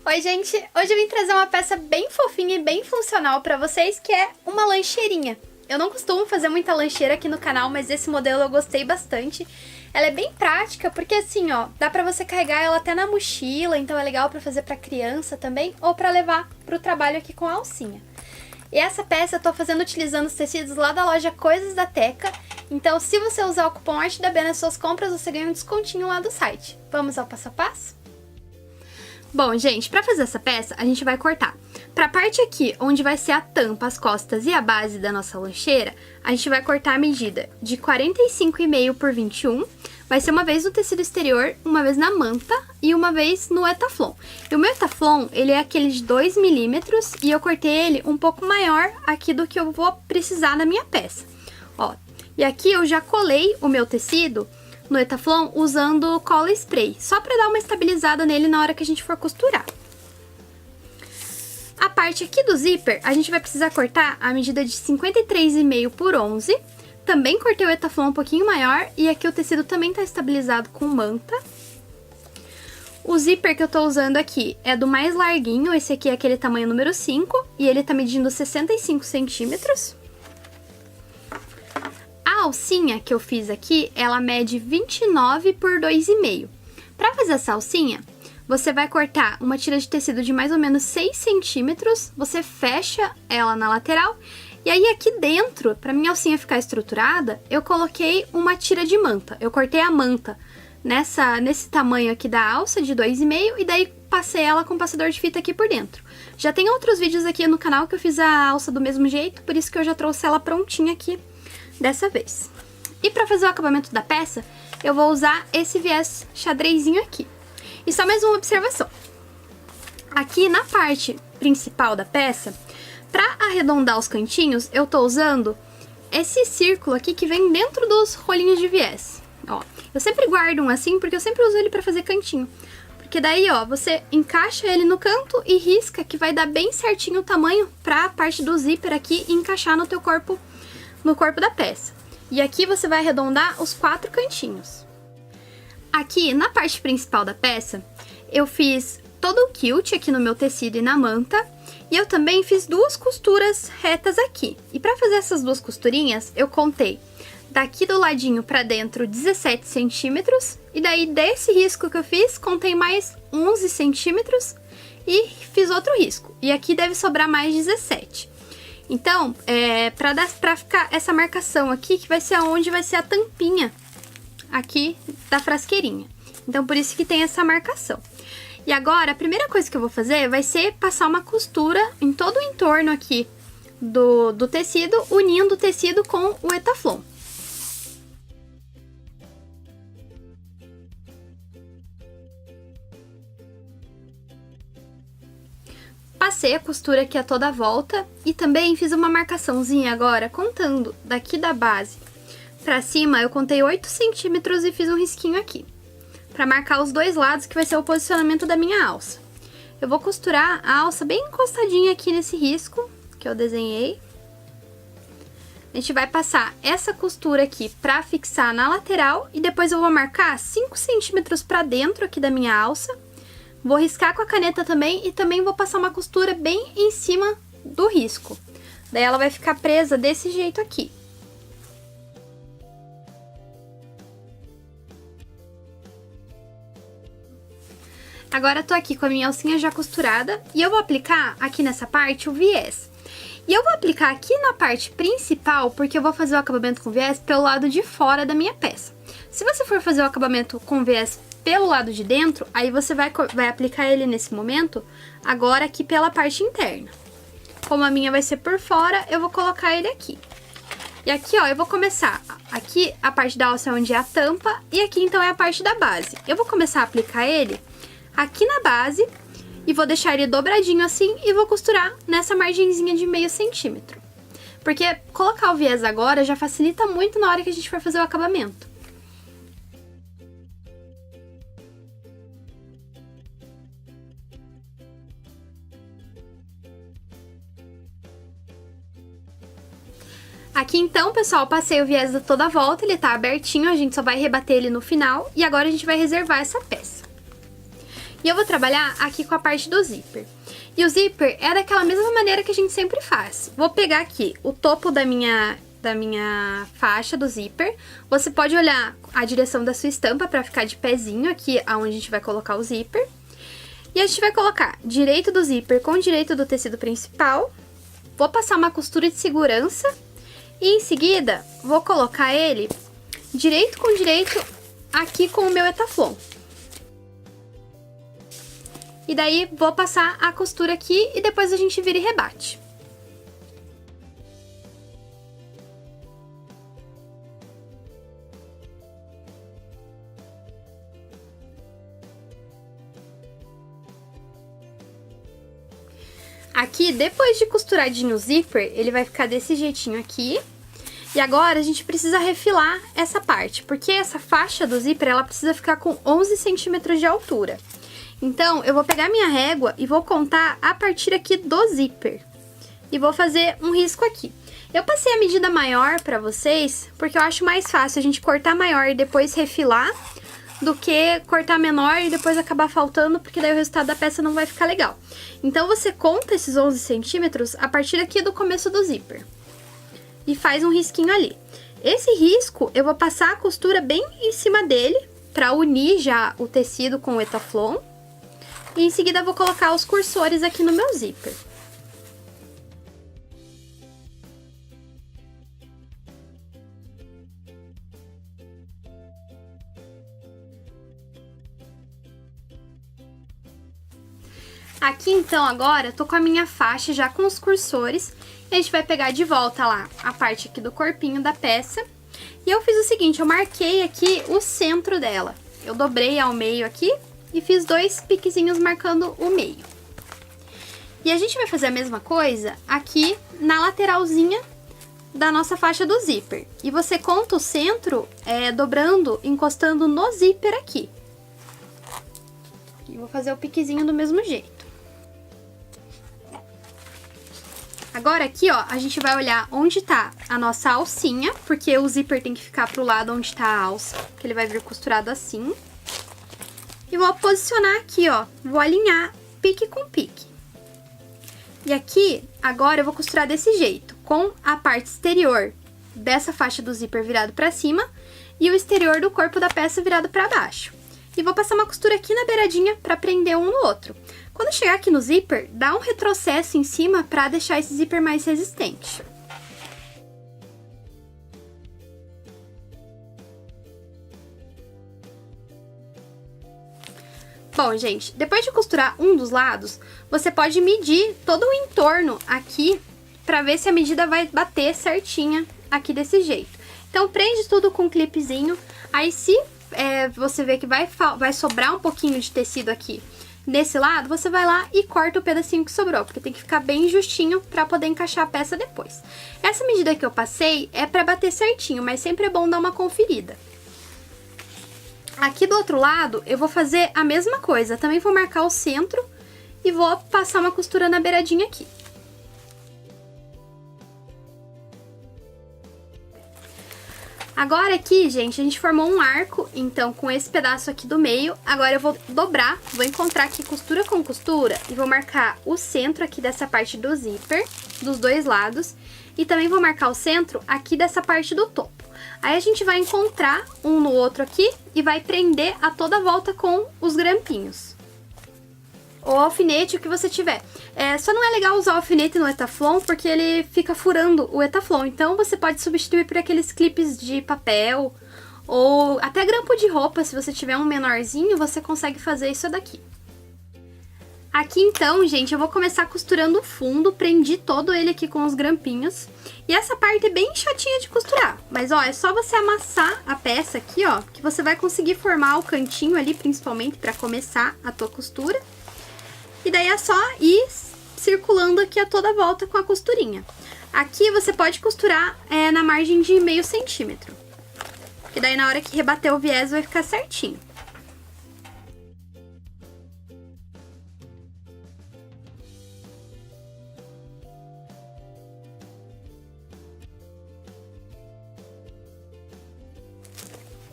Oi, gente! Hoje eu vim trazer uma peça bem fofinha e bem funcional pra vocês, que é uma lancheirinha. Eu não costumo fazer muita lancheira aqui no canal, mas esse modelo eu gostei bastante. Ela é bem prática, porque assim, ó, dá pra você carregar ela até na mochila, então é legal pra fazer pra criança também, ou pra levar pro trabalho aqui com a alcinha. E essa peça eu tô fazendo utilizando os tecidos lá da loja Coisas da Teca, então se você usar o cupom Arte da Bia nas suas compras, você ganha um descontinho lá do site. Vamos ao passo a passo? Bom, gente, pra fazer essa peça, a gente vai cortar. Pra parte aqui, onde vai ser a tampa, as costas e a base da nossa lancheira, a gente vai cortar a medida de 45,5 por 21. Vai ser uma vez no tecido exterior, uma vez na manta e uma vez no etaflon. E o meu etaflon, ele é aquele de 2 milímetros e eu cortei ele um pouco maior aqui do que eu vou precisar na minha peça. Ó, e aqui eu já colei o meu tecido no etaflon usando cola spray, só para dar uma estabilizada nele na hora que a gente for costurar. A parte aqui do zíper, a gente vai precisar cortar a medida de 53,5 por 11. Também cortei o etaflon um pouquinho maior e aqui o tecido também tá estabilizado com manta. O zíper que eu tô usando aqui é do mais larguinho, esse aqui é aquele tamanho número 5 e ele tá medindo 65 centímetros. A alcinha que eu fiz aqui, ela mede 29 por 2,5. Para fazer essa alcinha, você vai cortar uma tira de tecido de mais ou menos 6 centímetros, você fecha ela na lateral, e aí aqui dentro, para minha alcinha ficar estruturada, eu coloquei uma tira de manta. Eu cortei a manta nesse tamanho aqui da alça, de 2,5, e daí passei ela com passador de fita aqui por dentro. Já tem outros vídeos aqui no canal que eu fiz a alça do mesmo jeito, por isso que eu já trouxe ela prontinha aqui dessa vez. E para fazer o acabamento da peça, eu vou usar esse viés xadrezinho aqui. E só mais uma observação. Aqui na parte principal da peça, para arredondar os cantinhos, eu tô usando esse círculo aqui que vem dentro dos rolinhos de viés. Ó, eu sempre guardo um assim porque eu sempre uso ele para fazer cantinho. Porque daí, ó, você encaixa ele no canto e risca que vai dar bem certinho o tamanho para a parte do zíper aqui e encaixar no teu corpo, no corpo da peça. E aqui você vai arredondar os 4 cantinhos. Aqui na parte principal da peça, eu fiz todo o quilt aqui no meu tecido e na manta, e eu também fiz 2 costuras retas aqui. E para fazer essas 2 costurinhas, eu contei daqui do ladinho para dentro 17 centímetros, e daí desse risco que eu fiz, contei mais 11 centímetros e fiz outro risco. E aqui deve sobrar mais 17. Então, pra ficar essa marcação aqui, que vai ser onde vai ser a tampinha aqui da frasqueirinha. Então, por isso que tem essa marcação. E agora, a primeira coisa que eu vou fazer vai ser passar uma costura em todo o entorno aqui do tecido, unindo o tecido com o etaflon. Passei a costura aqui a toda a volta e também fiz uma marcaçãozinha agora, contando daqui da base pra cima, eu contei 8 centímetros e fiz um risquinho aqui, pra marcar os 2 lados, que vai ser o posicionamento da minha alça. Eu vou costurar a alça bem encostadinha aqui nesse risco que eu desenhei. A gente vai passar essa costura aqui pra fixar na lateral e depois eu vou marcar 5 centímetros pra dentro aqui da minha alça. Vou riscar com a caneta também e também vou passar uma costura bem em cima do risco. Daí ela vai ficar presa desse jeito aqui. Agora eu tô aqui com a minha alcinha já costurada e eu vou aplicar aqui nessa parte o viés. E eu vou aplicar aqui na parte principal porque eu vou fazer o acabamento com viés pelo lado de fora da minha peça. Se você for fazer o acabamento com viés pelo lado de dentro, aí você vai aplicar ele nesse momento, agora aqui pela parte interna. Como a minha vai ser por fora, eu vou colocar ele aqui. E aqui, ó, eu vou começar, aqui a parte da alça é onde é a tampa, e aqui então é a parte da base. Eu vou começar a aplicar ele aqui na base, e vou deixar ele dobradinho assim, e vou costurar nessa margenzinha de meio centímetro. Porque colocar o viés agora já facilita muito na hora que a gente for fazer o acabamento. Aqui então, pessoal, passei o viés toda a volta, ele tá abertinho, a gente só vai rebater ele no final e agora a gente vai reservar essa peça. E eu vou trabalhar aqui com a parte do zíper. E o zíper é daquela mesma maneira que a gente sempre faz. Vou pegar aqui o topo da minha faixa do zíper. Você pode olhar a direção da sua estampa para ficar de pezinho aqui aonde a gente vai colocar o zíper. E a gente vai colocar direito do zíper com direito do tecido principal. Vou passar uma costura de segurança e em seguida vou colocar ele direito com direito aqui com o meu etaflon. E daí vou passar a costura aqui e depois a gente vira e rebate. Aqui, depois de costuradinho o zíper, ele vai ficar desse jeitinho aqui. E agora a gente precisa refilar essa parte, porque essa faixa do zíper, ela precisa ficar com 11 centímetros de altura. Então, eu vou pegar minha régua e vou contar a partir aqui do zíper. E vou fazer um risco aqui. Eu passei a medida maior pra vocês, porque eu acho mais fácil a gente cortar maior e depois refilar, do que cortar menor e depois acabar faltando, porque daí o resultado da peça não vai ficar legal. Então, você conta esses 11 centímetros a partir aqui do começo do zíper. E faz um risquinho ali. Esse risco, eu vou passar a costura bem em cima dele, pra unir já o tecido com o etaflon. E em seguida, vou colocar os cursores aqui no meu zíper. Aqui, então, agora, eu tô com a minha faixa já com os cursores. E a gente vai pegar de volta lá a parte aqui do corpinho da peça. E eu fiz o seguinte, eu marquei aqui o centro dela. Eu dobrei ao meio aqui e fiz 2 piquezinhos marcando o meio. E a gente vai fazer a mesma coisa aqui na lateralzinha da nossa faixa do zíper. E você conta o centro dobrando, encostando no zíper aqui. E vou fazer o piquezinho do mesmo jeito. Agora aqui, ó, a gente vai olhar onde tá a nossa alcinha, porque o zíper tem que ficar pro lado onde tá a alça, que ele vai vir costurado assim. E vou posicionar aqui, ó, vou alinhar pique com pique. E aqui, agora eu vou costurar desse jeito, com a parte exterior dessa faixa do zíper virado pra cima e o exterior do corpo da peça virado pra baixo. E vou passar uma costura aqui na beiradinha pra prender um no outro. Quando chegar aqui no zíper, dá um retrocesso em cima pra deixar esse zíper mais resistente. Bom, gente, depois de costurar um dos lados, você pode medir todo o entorno aqui pra ver se a medida vai bater certinha aqui desse jeito. Então, prende tudo com um clipezinho, aí se você vê que vai sobrar um pouquinho de tecido aqui nesse lado, você vai lá e corta o pedacinho que sobrou, porque tem que ficar bem justinho pra poder encaixar a peça depois. Essa medida que eu passei é pra bater certinho, mas sempre é bom dar uma conferida. Aqui do outro lado, eu vou fazer a mesma coisa, também vou marcar o centro e vou passar uma costura na beiradinha aqui. Agora aqui, gente, a gente formou um arco, então com esse pedaço aqui do meio, agora eu vou dobrar, vou encontrar aqui costura com costura e vou marcar o centro aqui dessa parte do zíper, dos dois lados, e também vou marcar o centro aqui dessa parte do topo. Aí a gente vai encontrar um no outro aqui e vai prender a toda volta com os grampinhos. Ou alfinete, o que você tiver. Só não é legal usar o alfinete no etaflon porque ele fica furando o etaflon. Então você pode substituir por aqueles clipes de papel ou até grampo de roupa. Se você tiver um menorzinho, você consegue fazer isso daqui. Aqui então, gente, eu vou começar costurando o fundo, prendi todo ele aqui com os grampinhos. E essa parte é bem chatinha de costurar, mas ó, é só você amassar a peça aqui, ó, que você vai conseguir formar o cantinho ali, principalmente pra começar a tua costura. E daí é só ir circulando aqui a toda volta com a costurinha. Aqui você pode costurar na margem de meio centímetro, que daí na hora que rebater o viés vai ficar certinho.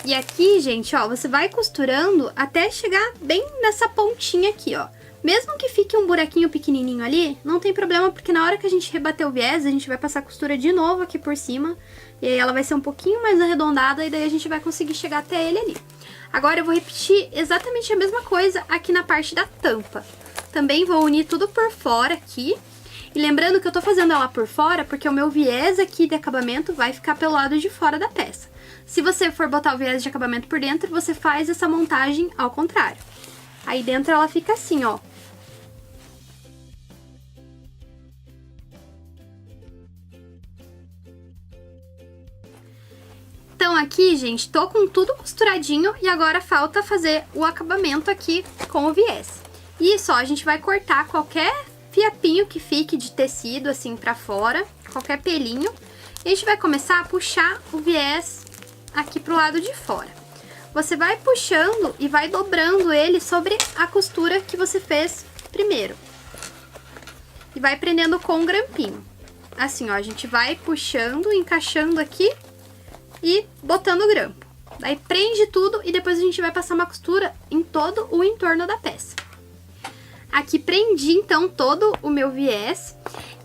E aqui, gente, ó, você vai costurando até chegar bem nessa pontinha aqui, ó. Mesmo que fique um buraquinho pequenininho ali, não tem problema, porque na hora que a gente rebater o viés, a gente vai passar a costura de novo aqui por cima. E aí ela vai ser um pouquinho mais arredondada e daí a gente vai conseguir chegar até ele ali. Agora eu vou repetir exatamente a mesma coisa aqui na parte da tampa. Também vou unir tudo por fora aqui. E lembrando que eu tô fazendo ela por fora porque o meu viés aqui de acabamento vai ficar pelo lado de fora da peça. Se você for botar o viés de acabamento por dentro, você faz essa montagem ao contrário. Aí dentro ela fica assim, ó. Então aqui, gente, tô com tudo costuradinho e agora falta fazer o acabamento aqui com o viés. E só, a gente vai cortar qualquer fiapinho que fique de tecido assim pra fora, qualquer pelinho. E a gente vai começar a puxar o viés aqui pro lado de fora. Você vai puxando e vai dobrando ele sobre a costura que você fez primeiro. E vai prendendo com um grampinho. Assim, ó, a gente vai puxando, encaixando aqui e botando o grampo. Daí prende tudo e depois a gente vai passar uma costura em todo o entorno da peça. Aqui prendi então todo o meu viés.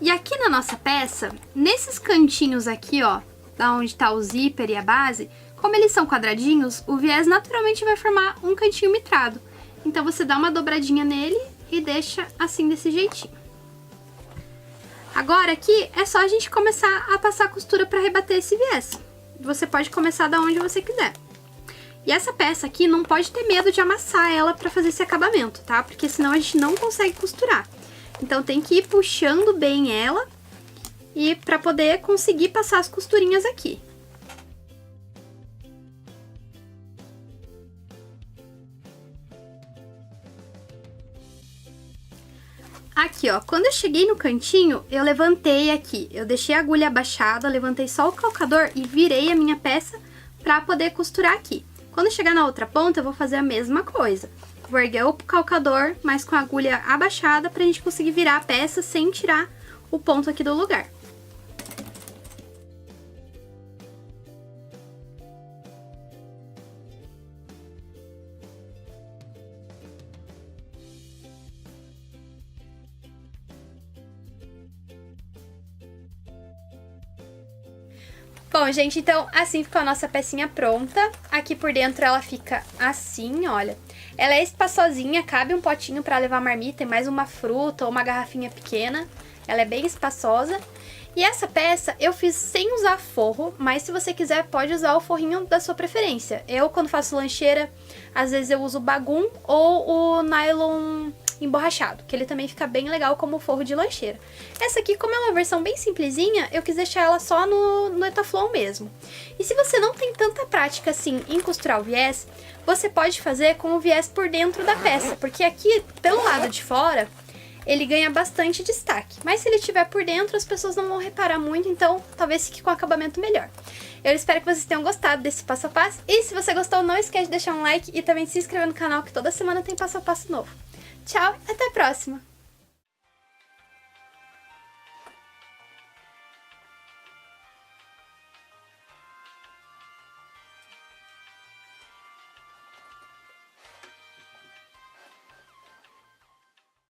E aqui na nossa peça, nesses cantinhos aqui, ó, da onde tá o zíper e a base, como eles são quadradinhos, o viés naturalmente vai formar um cantinho mitrado. Então você dá uma dobradinha nele e deixa assim desse jeitinho. Agora aqui é só a gente começar a passar a costura para rebater esse viés. Você pode começar da onde você quiser. E essa peça aqui não pode ter medo de amassar ela para fazer esse acabamento, tá? Porque senão a gente não consegue costurar. Então tem que ir puxando bem ela e para poder conseguir passar as costurinhas aqui. Aqui, ó, quando eu cheguei no cantinho, eu levantei aqui, eu deixei a agulha abaixada, levantei só o calcador e virei a minha peça pra poder costurar aqui. Quando eu chegar na outra ponta, eu vou fazer a mesma coisa. Vou erguer o calcador, mas com a agulha abaixada, pra gente conseguir virar a peça sem tirar o ponto aqui do lugar. Bom, gente, então assim ficou a nossa pecinha pronta. Aqui por dentro ela fica assim, olha. Ela é espaçosinha, cabe um potinho pra levar marmita e mais uma fruta ou uma garrafinha pequena. Ela é bem espaçosa. E essa peça eu fiz sem usar forro, mas se você quiser pode usar o forrinho da sua preferência. Eu, quando faço lancheira, às vezes eu uso o bagum ou o nylon emborrachado, que ele também fica bem legal como forro de lancheira. Essa aqui, como é uma versão bem simplesinha, eu quis deixar ela só no Etaflon mesmo. E se você não tem tanta prática assim em costurar o viés, você pode fazer com o viés por dentro da peça, porque aqui, pelo lado de fora, ele ganha bastante destaque. Mas se ele estiver por dentro, as pessoas não vão reparar muito, então talvez fique com um acabamento melhor. Eu espero que vocês tenham gostado desse passo a passo. E se você gostou, não esquece de deixar um like e também se inscrever no canal, que toda semana tem passo a passo novo. Tchau, até a próxima!